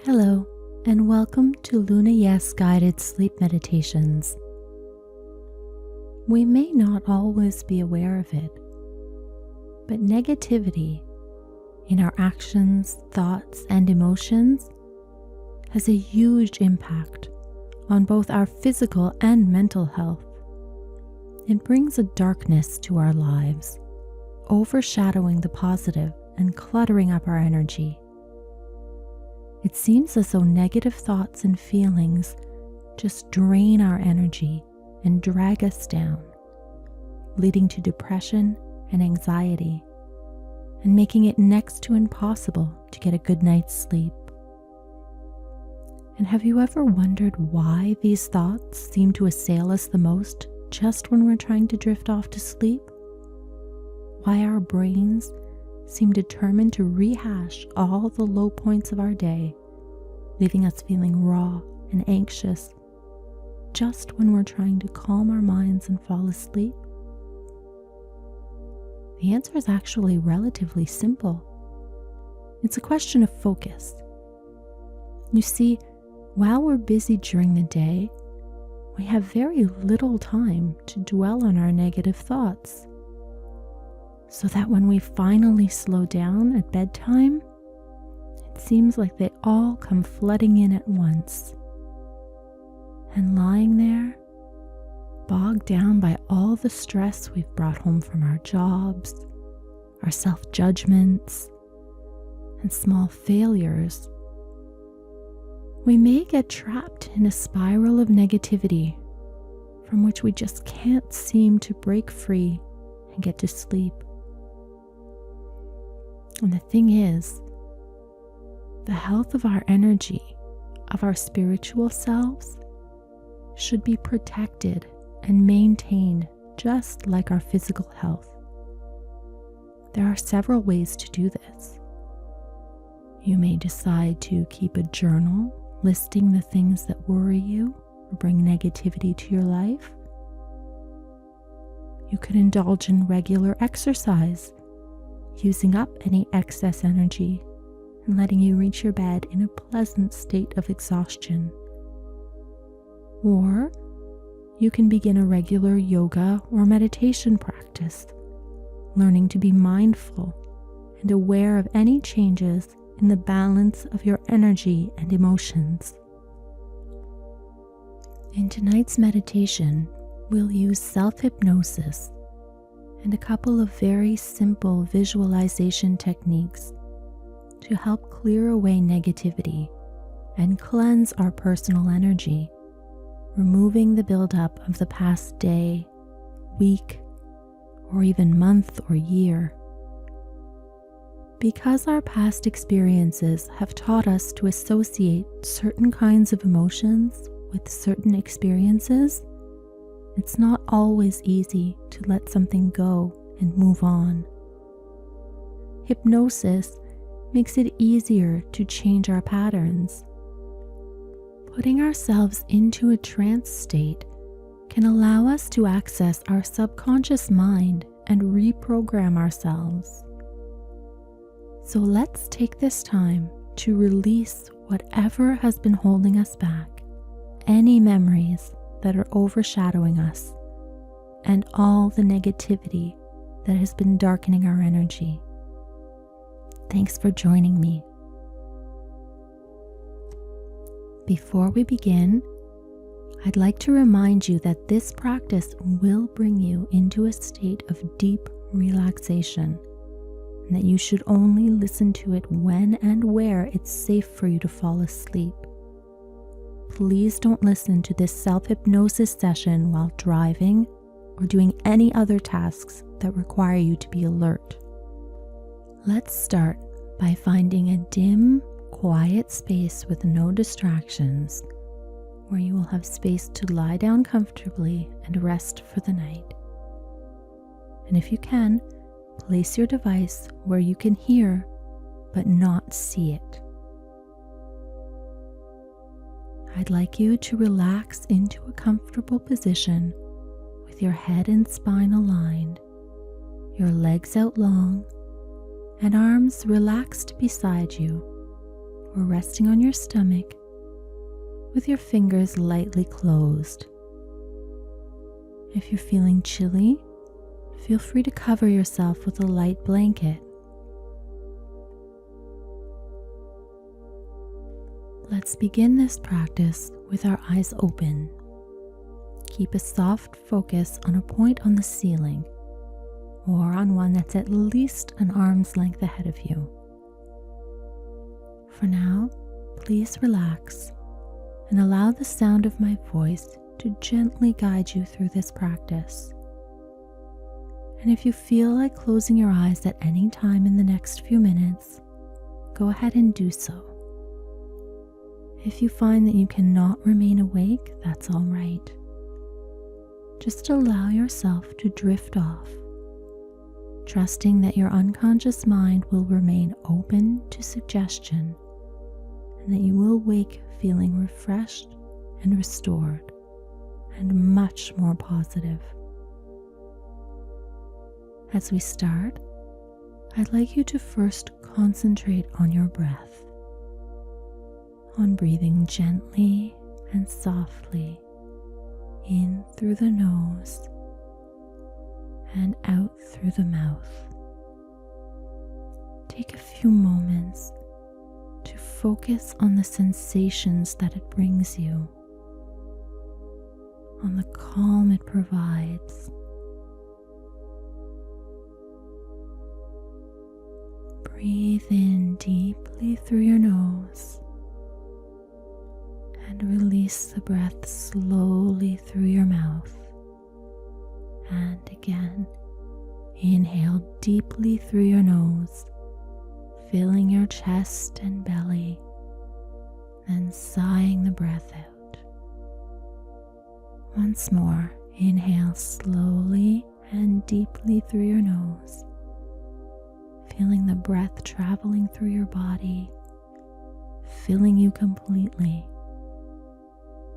Hello, and welcome to LunaYes guided sleep meditations. We may not always be aware of it, but negativity in our actions, thoughts, and emotions has a huge impact on both our physical and mental health. It brings a darkness to our lives, overshadowing the positive and cluttering up our energy. It seems as though negative thoughts and feelings just drain our energy and drag us down, leading to depression and anxiety, and making it next to impossible to get a good night's sleep. And have you ever wondered why these thoughts seem to assail us the most just when we're trying to drift off to sleep? Why our brains seem determined to rehash all the low points of our day, leaving us feeling raw and anxious just when we're trying to calm our minds and fall asleep? The answer is actually relatively simple. It's a question of focus. You see, while we're busy during the day, we have very little time to dwell on our negative thoughts, so that when we finally slow down at bedtime, it seems like they all come flooding in at once. And lying there, bogged down by all the stress we've brought home from our jobs, our self-judgments, and small failures, we may get trapped in a spiral of negativity from which we just can't seem to break free and get to sleep. And the thing is, the health of our energy, of our spiritual selves, should be protected and maintained just like our physical health. There are several ways to do this. You may decide to keep a journal listing the things that worry you or bring negativity to your life. You could indulge in regular exercise, using up any excess energy and letting you reach your bed in a pleasant state of exhaustion. Or you can begin a regular yoga or meditation practice, learning to be mindful and aware of any changes in the balance of your energy and emotions. In tonight's meditation, we'll use self-hypnosis and a couple of very simple visualization techniques to help clear away negativity and cleanse our personal energy, removing the buildup of the past day, week, or even month or year. Because our past experiences have taught us to associate certain kinds of emotions with certain experiences, it's not always easy to let something go and move on. Hypnosis makes it easier to change our patterns. Putting ourselves into a trance state can allow us to access our subconscious mind and reprogram ourselves. So let's take this time to release whatever has been holding us back, any memories that are overshadowing us, and all the negativity that has been darkening our energy. Thanks for joining me. Before we begin, I'd like to remind you that this practice will bring you into a state of deep relaxation, and that you should only listen to it when and where it's safe for you to fall asleep. Please don't listen to this self-hypnosis session while driving or doing any other tasks that require you to be alert. Let's start by finding a dim, quiet space with no distractions, where you will have space to lie down comfortably and rest for the night. And if you can, place your device where you can hear but not see it. I'd like you to relax into a comfortable position with your head and spine aligned, your legs out long, and arms relaxed beside you, or resting on your stomach with your fingers lightly closed. If you're feeling chilly, feel free to cover yourself with a light blanket. Let's begin this practice with our eyes open. Keep a soft focus on a point on the ceiling, or on one that's at least an arm's length ahead of you. For now, please relax and allow the sound of my voice to gently guide you through this practice. And if you feel like closing your eyes at any time in the next few minutes, go ahead and do so. If you find that you cannot remain awake, that's all right. Just allow yourself to drift off, trusting that your unconscious mind will remain open to suggestion and that you will wake feeling refreshed and restored and much more positive. As we start, I'd like you to first concentrate on your breath, on breathing gently and softly in through the nose and out through the mouth. Take a few moments to focus on the sensations that it brings you, on the calm it provides. Breathe in deeply through your nose and release the breath slowly through your mouth. And again, inhale deeply through your nose, filling your chest and belly, then sighing the breath out. Once more, inhale slowly and deeply through your nose, feeling the breath traveling through your body, filling you completely.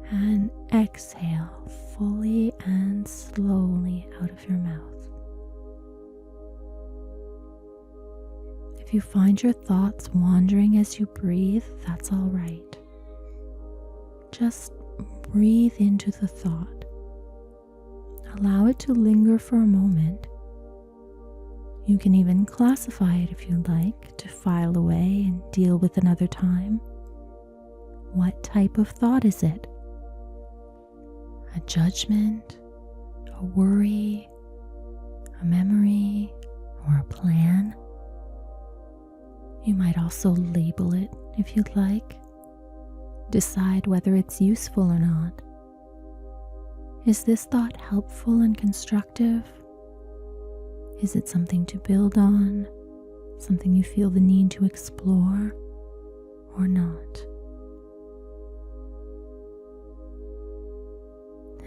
And exhale fully and slowly out of your mouth. If you find your thoughts wandering as you breathe, that's all right. Just breathe into the thought. Allow it to linger for a moment. You can even classify it if you'd like, to file away and deal with another time. What type of thought is it? A judgment, a worry, a memory, or a plan? You might also label it if you'd like. Decide whether it's useful or not. Is this thought helpful and constructive? Is it something to build on? Something you feel the need to explore or not?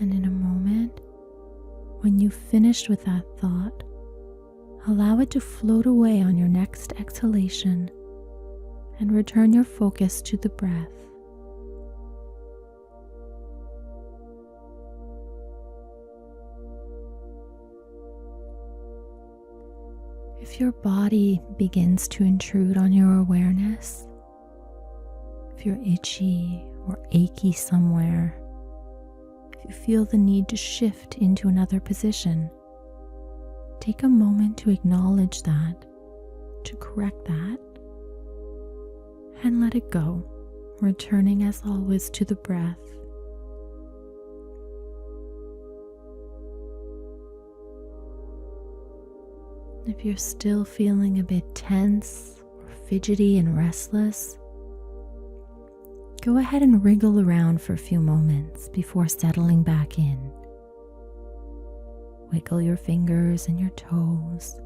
And in a moment, when you've finished with that thought, allow it to float away on your next exhalation and return your focus to the breath. If your body begins to intrude on your awareness, if you're itchy or achy somewhere, if you feel the need to shift into another position, take a moment to acknowledge that, to correct that, and let it go, returning as always to the breath. If you're still feeling a bit tense or fidgety and restless, go ahead and wriggle around for a few moments before settling back in. Wiggle your fingers and your toes.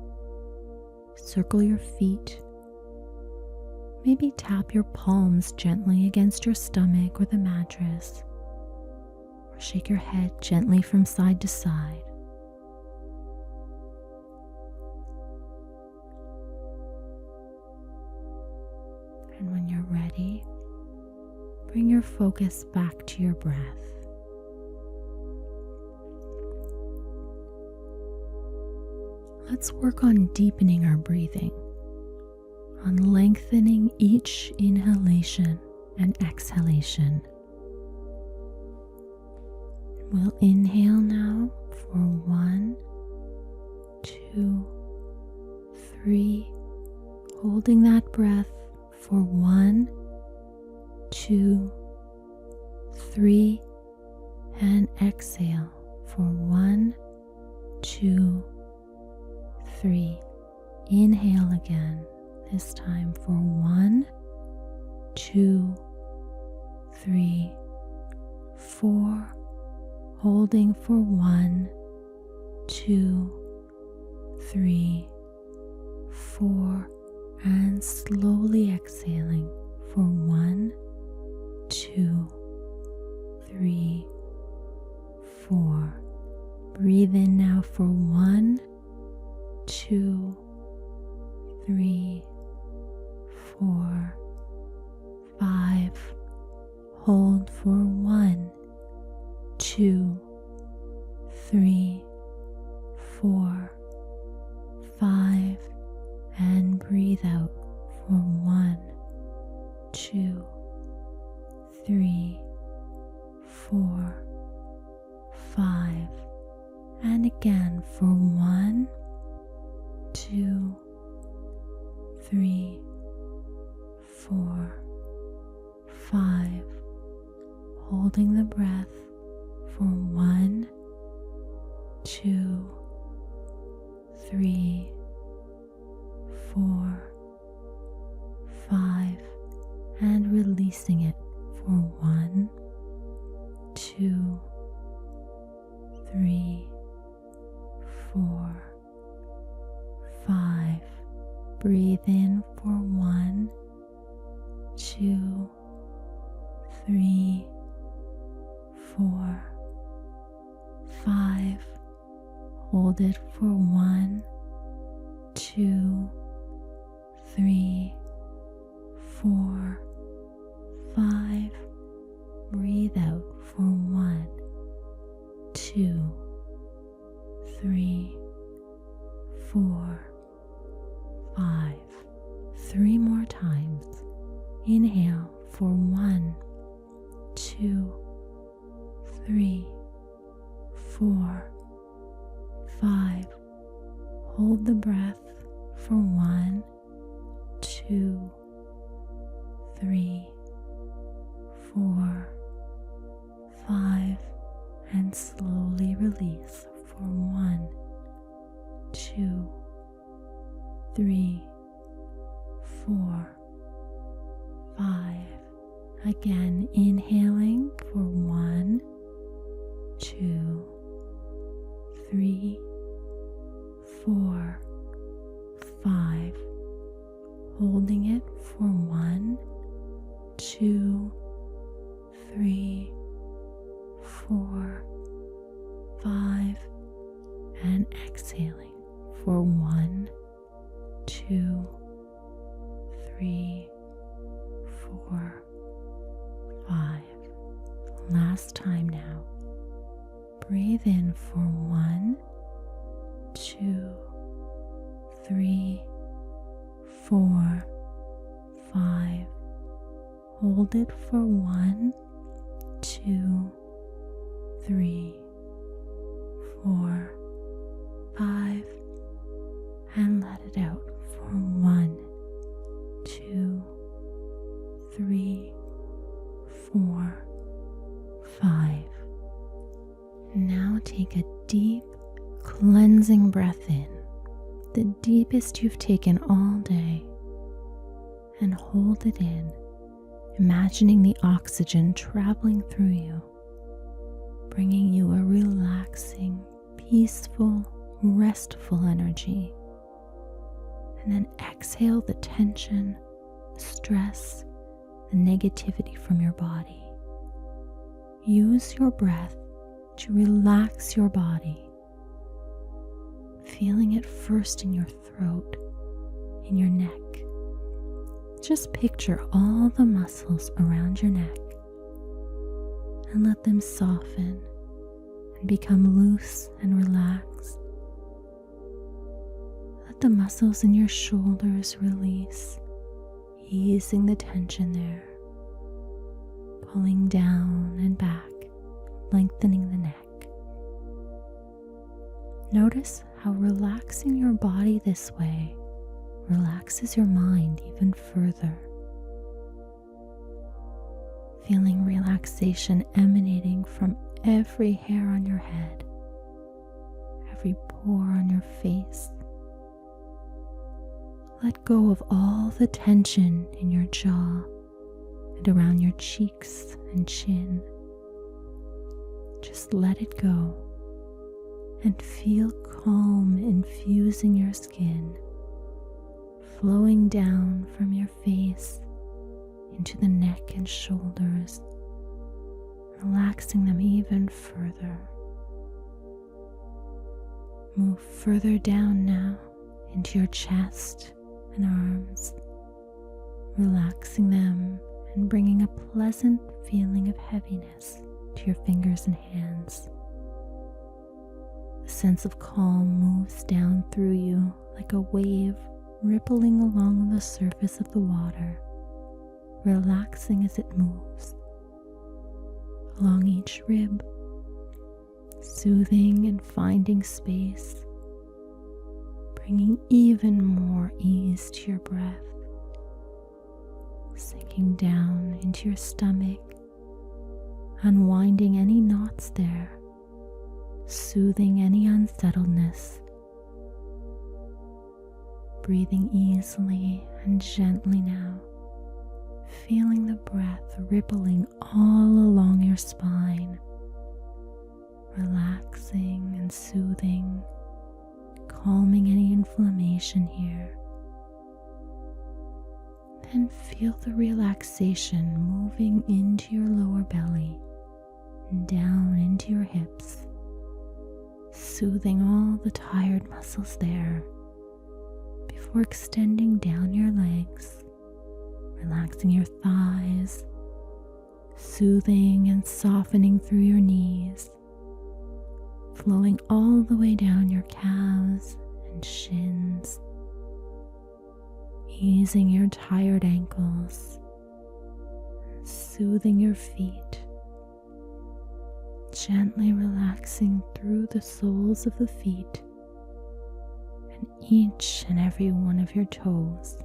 Circle your feet. Maybe tap your palms gently against your stomach or the mattress, or shake your head gently from side to side. And when you're ready, bring your focus back to your breath. Let's work on deepening our breathing, on lengthening each inhalation and exhalation. We'll inhale now for 1, 2, 3, holding that breath for 1, 2, 3, and exhale for 1, 2, 3. Inhale again, this time for 1, 2, 3, 4, holding for 1, 2, 3, 4, and slowly exhaling for 1, 2, 3, 4. Breathe in now for 1, 2, 3, 4, 5. Hold for 1, 2, 3, 4, 5, and breathe out for 1, 2, 3, 4, 5, and again for 1, 2, 3, 4, 5, holding the breath for 1, 2, 3, 4, 5, and releasing it for 1, 2, 3, 4, 5. Breathe in for 1, 2, 3, 4, 5. Hold it for 1, 2, 3, 4, 5. Breathe out for 1, 2, 3, 4, 5. 3 more times. Inhale for 1, 2, 3, 4, 5. Hold the breath for 1, 2, 3, 4, 5, and slowly release for 1, 2, 3, 4, 5. Again, inhaling for 1, 2, 3, 4, 5. Holding it for 1, 2, 3, 4, 5, and exhaling for 1, 2, 3, 4, 5. Last time now. Breathe in for 1, 2, 3, 4, 5. Hold it for 1, 2, 3, 4, 5, and let it out for 1, 2, 3, 4, 5. Now take a deep, cleansing breath in, the deepest you've taken all day, and hold it in, imagining the oxygen traveling through you, bringing you a relaxing, peaceful, restful energy. And then exhale the tension, the stress, the negativity from your body. Use your breath to relax your body, feeling it first in your throat, in your neck. Just picture all the muscles around your neck and let them soften and become loose and relaxed. Let the muscles in your shoulders release easing the tension there, pulling down and back, lengthening the neck. Notice how relaxing your body this way relaxes your mind even further. Feeling relaxation emanating from every hair on your head, every pore on your face. Let go of all the tension in your jaw and around your cheeks and chin. Just let it go and feel calm infusing your skin, flowing down from your face into the neck and shoulders, relaxing them even further. Move further down now into your chest and arms, relaxing them and bringing a pleasant feeling of heaviness to your fingers and hands. The sense of calm moves down through you like a wave rippling along the surface of the water, relaxing as it moves along each rib, soothing and finding space, bringing even more ease to your breath, sinking down into your stomach, unwinding any knots there, soothing any unsettledness, breathing easily and gently now, feeling the breath rippling all along your spine, relaxing and soothing, calming any inflammation here. Then feel the relaxation moving into your lower belly and down into your hips, soothing all the tired muscles there before extending down your legs, relaxing your thighs, soothing and softening through your knees, flowing all the way down your calves and shins, easing your tired ankles, soothing your feet, gently relaxing through the soles of the feet and each and every one of your toes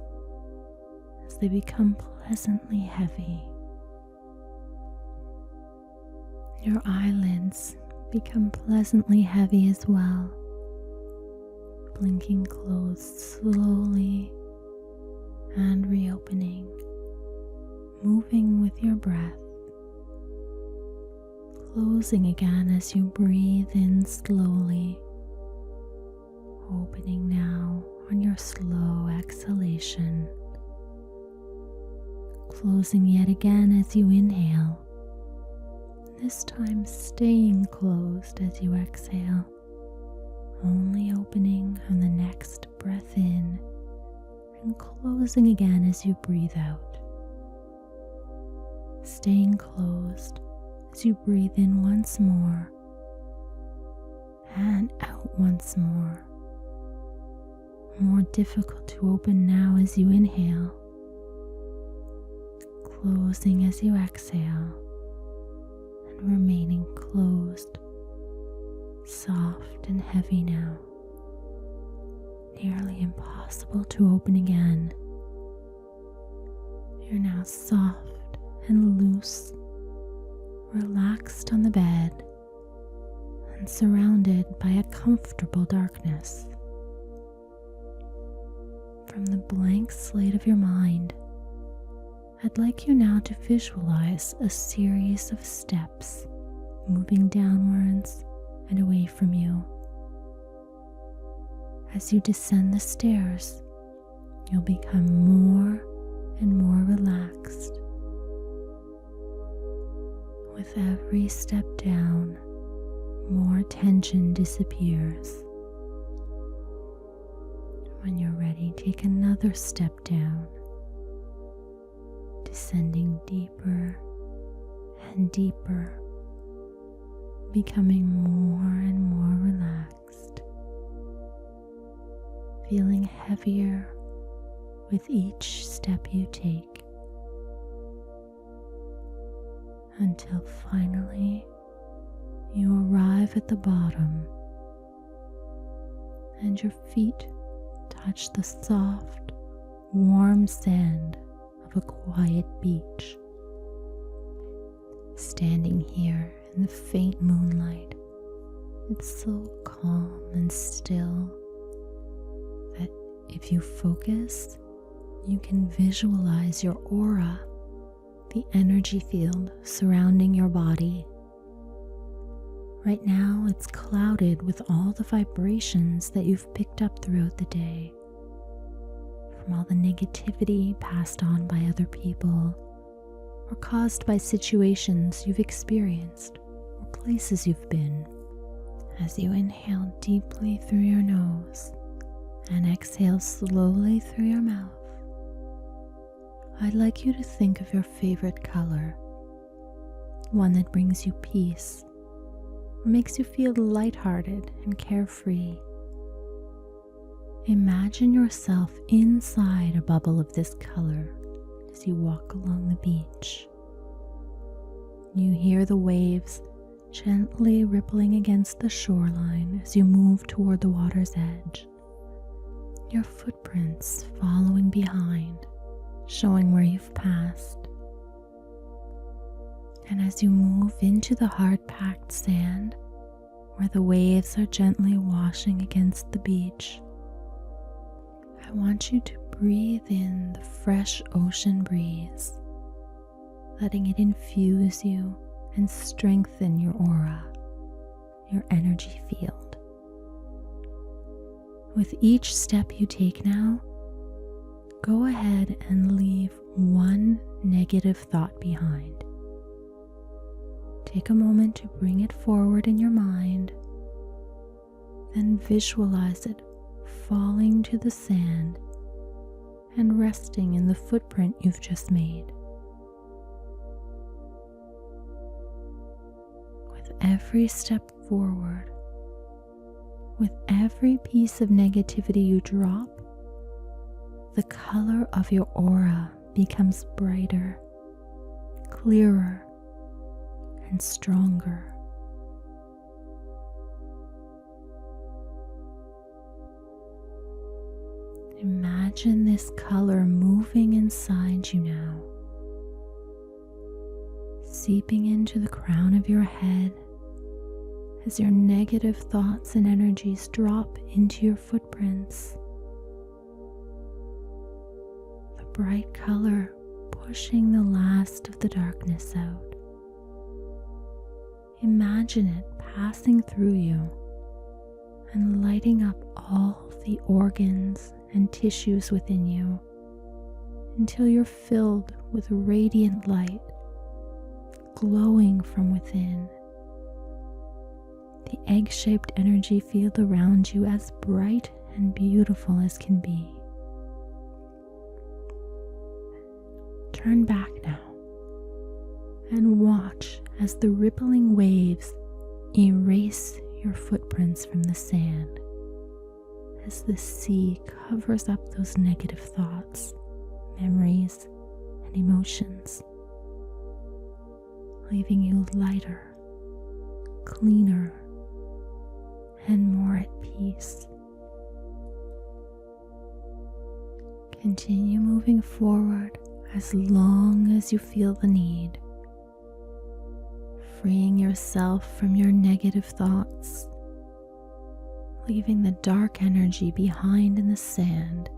as they become pleasantly heavy. Your eyelids become pleasantly heavy as well, blinking closed slowly and reopening, moving with your breath, closing again as you breathe in slowly, opening now on your slow exhalation, closing yet again as you inhale, this time staying closed as you exhale, only opening on the next breath in and closing again as you breathe out. Staying closed as you breathe in once more and out once more. More difficult to open now as you inhale, closing as you exhale and remaining closed, soft and heavy now. Nearly impossible to open again. You're now soft and loose, relaxed on the bed and surrounded by a comfortable darkness. From the blank slate of your mind, I'd like you now to visualize a series of steps moving downwards and away from you. As you descend the stairs, you'll become more and more relaxed. With every step down, more tension disappears. When you're ready, take another step down, descending deeper and deeper, becoming more and more relaxed, feeling heavier with each step you take, until finally you arrive at the bottom and your feet touch the soft, warm sand of a quiet beach. Standing here in the faint moonlight, it's so calm and still that if you focus, you can visualize your aura, the energy field surrounding your body. Right now, it's clouded with all the vibrations that you've picked up throughout the day, from all the negativity passed on by other people or caused by situations you've experienced or places you've been. As you inhale deeply through your nose and exhale slowly through your mouth, I'd like you to think of your favorite color, one that brings you peace or makes you feel lighthearted and carefree. Imagine yourself inside a bubble of this color as you walk along the beach. You hear the waves gently rippling against the shoreline as you move toward the water's edge. Your footprints following behind, showing where you've passed. And as you move into the hard-packed sand, where the waves are gently washing against the beach, I want you to breathe in the fresh ocean breeze, letting it infuse you and strengthen your aura, your energy field. With each step you take now, go ahead and leave one negative thought behind. Take a moment to bring it forward in your mind, then visualize it falling to the sand and resting in the footprint you've just made. With every step forward, with every piece of negativity you drop, the color of your aura becomes brighter, clearer, and stronger. Imagine this color moving inside you now, seeping into the crown of your head as your negative thoughts and energies drop into your footprints. The bright color pushing the last of the darkness out. Imagine it passing through you and lighting up all the organs and tissues within you until you're filled with radiant light, glowing from within. The egg-shaped energy field around you as bright and beautiful as can be. Turn back now and watch as the rippling waves erase your footprints from the sand, as the sea covers up those negative thoughts, memories, and emotions, leaving you lighter, cleaner, and more at peace. Continue moving forward as long as you feel the need, freeing yourself from your negative thoughts, leaving the dark energy behind in the sand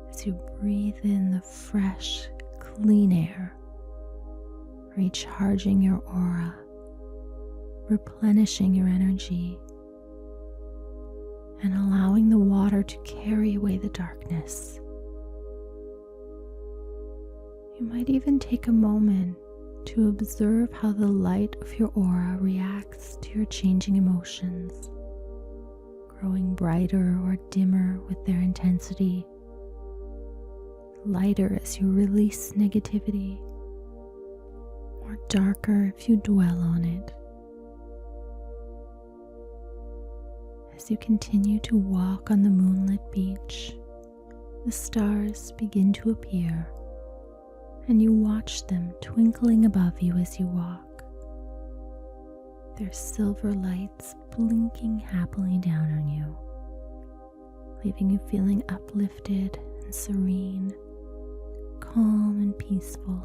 as you breathe in the fresh, clean air, recharging your aura, replenishing your energy, and allowing the water to carry away the darkness. You might even take a moment to observe how the light of your aura reacts to your changing emotions, growing brighter or dimmer with their intensity, lighter as you release negativity, or darker if you dwell on it. As you continue to walk on the moonlit beach, The stars begin to appear, and you watch them twinkling above you as you walk, their silver lights blinking happily down on you, leaving you feeling uplifted and serene, calm and peaceful.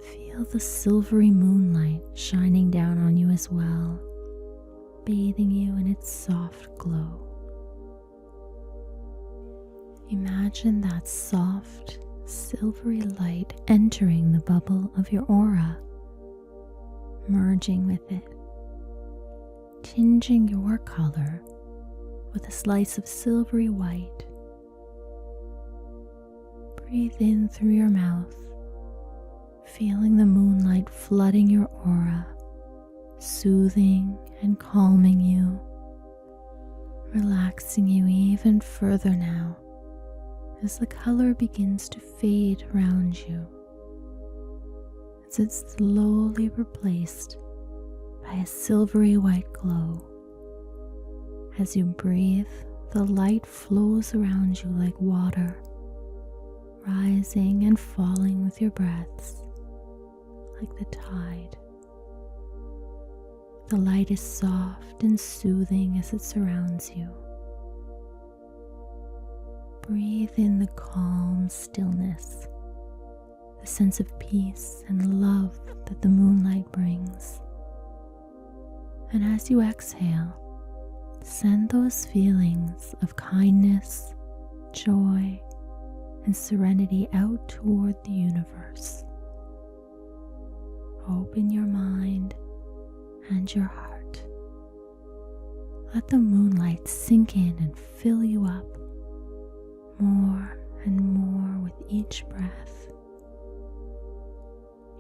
Feel the silvery moonlight shining down on you as well, bathing you in its soft glow. Imagine that soft, silvery light entering the bubble of your aura, merging with it, tinging your color with a slice of silvery white. Breathe in through your mouth, feeling the moonlight flooding your aura, soothing and calming you, relaxing you even further now as the color begins to fade around you, as it's slowly replaced by a silvery white glow. As you breathe, the light flows around you like water, rising and falling with your breaths, like the tide. The light is soft and soothing as it surrounds you. Breathe in the calm stillness, the sense of peace and love that the moonlight brings. And as you exhale, send those feelings of kindness, joy, and serenity out toward the universe. Open your mind and your heart. Let the moonlight sink in and fill you up more and more with each breath.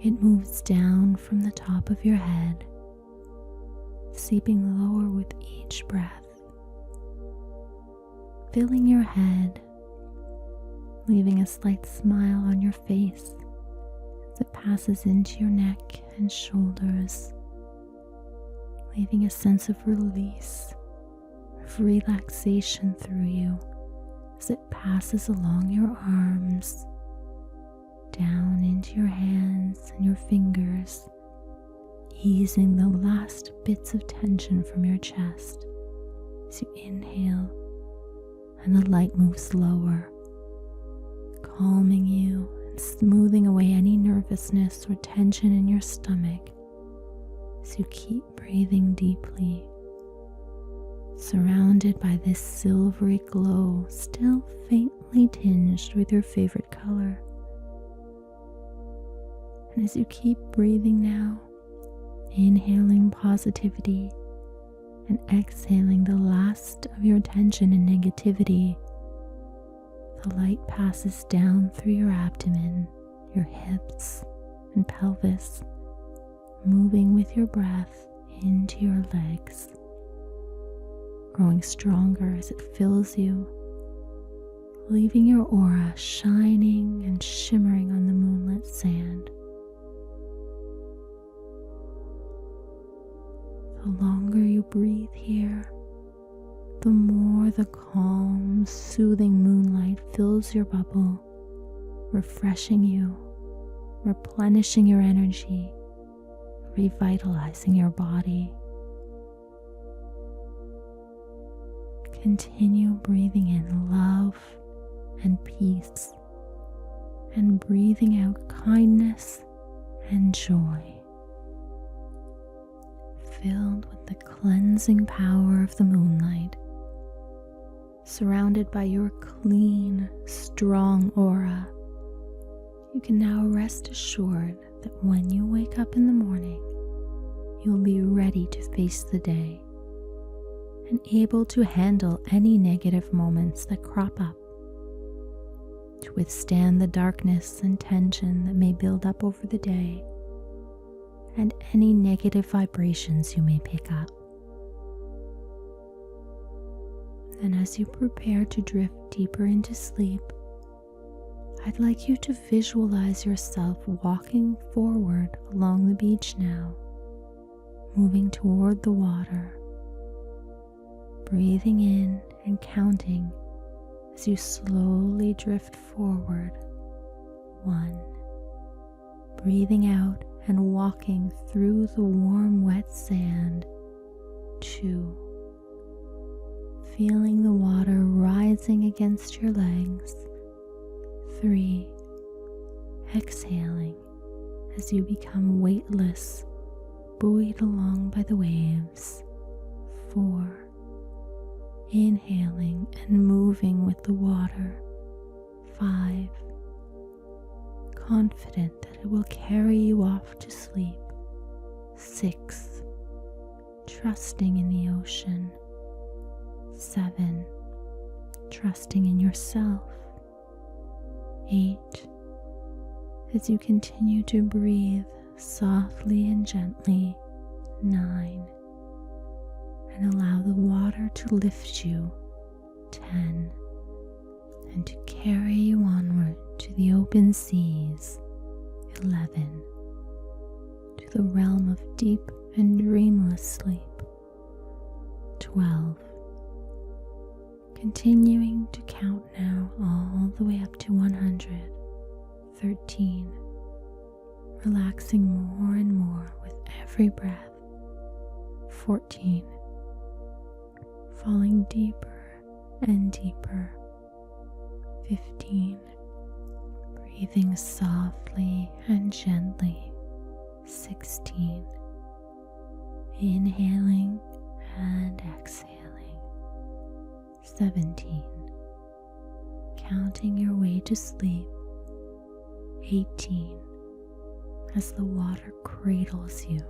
It moves down from the top of your head, seeping lower with each breath, filling your head, leaving a slight smile on your face as it passes into your neck and shoulders, leaving a sense of release, of relaxation through you as it passes along your arms, down into your hands and your fingers, easing the last bits of tension from your chest as you inhale and the light moves lower, calming you and smoothing away any nervousness or tension in your stomach as you keep breathing deeply, surrounded by this silvery glow, still faintly tinged with your favorite color. And as you keep breathing now, inhaling positivity and exhaling the last of your tension and negativity, the light passes down through your abdomen, your hips and pelvis, moving with your breath into your legs, growing stronger as it fills you, leaving your aura shining and shimmering on the moonlit sand. The longer you breathe here, the more the calm, soothing moonlight fills your bubble, refreshing you, replenishing your energy, revitalizing your body. Continue breathing in love and peace, and breathing out kindness and joy. Filled with the cleansing power of the moonlight, surrounded by your clean, strong aura, you can now rest assured that when you wake up in the morning, you'll be ready to face the day and able to handle any negative moments that crop up, to withstand the darkness and tension that may build up over the day, and any negative vibrations you may pick up. And as you prepare to drift deeper into sleep, I'd like you to visualize yourself walking forward along the beach now, moving toward the water, breathing in and counting as you slowly drift forward. 1. Breathing out and walking through the warm, wet sand. 2. Feeling the water rising against your legs. 3. Exhaling as you become weightless, buoyed along by the waves. 4. Inhaling and moving with the water. 5. Confident that it will carry you off to sleep. 6. Trusting in the ocean. 7. Trusting in yourself. 8. As you continue to breathe softly and gently. 9. And allow the water to lift you. 10. And to carry you onward to the open seas. 11. To the realm of deep and dreamless sleep. 12. Continuing to count now all the way up to 100. 13. Relaxing more and more with every breath. 14. Falling deeper and deeper. 15. Breathing softly and gently. 16. Inhaling and exhaling. 17. Counting your way to sleep. 18. As the water cradles you.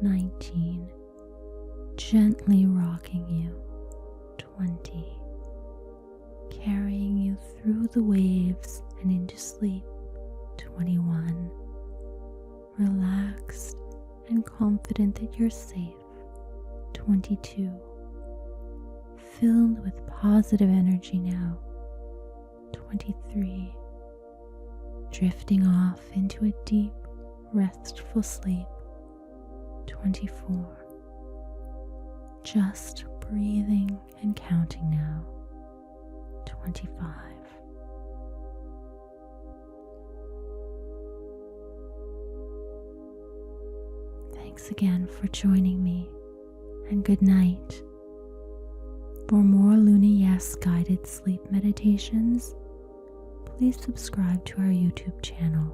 19. Gently rocking you. 20. Carrying you through the waves and into sleep. 21. Relaxed and confident that you're safe. 22. Filled with positive energy now. 23. Drifting off into a deep, restful sleep. 24. Just breathing and counting now. 25. Thanks again for joining me, and good night. For more LunaYes guided sleep meditations, please subscribe to our YouTube channel.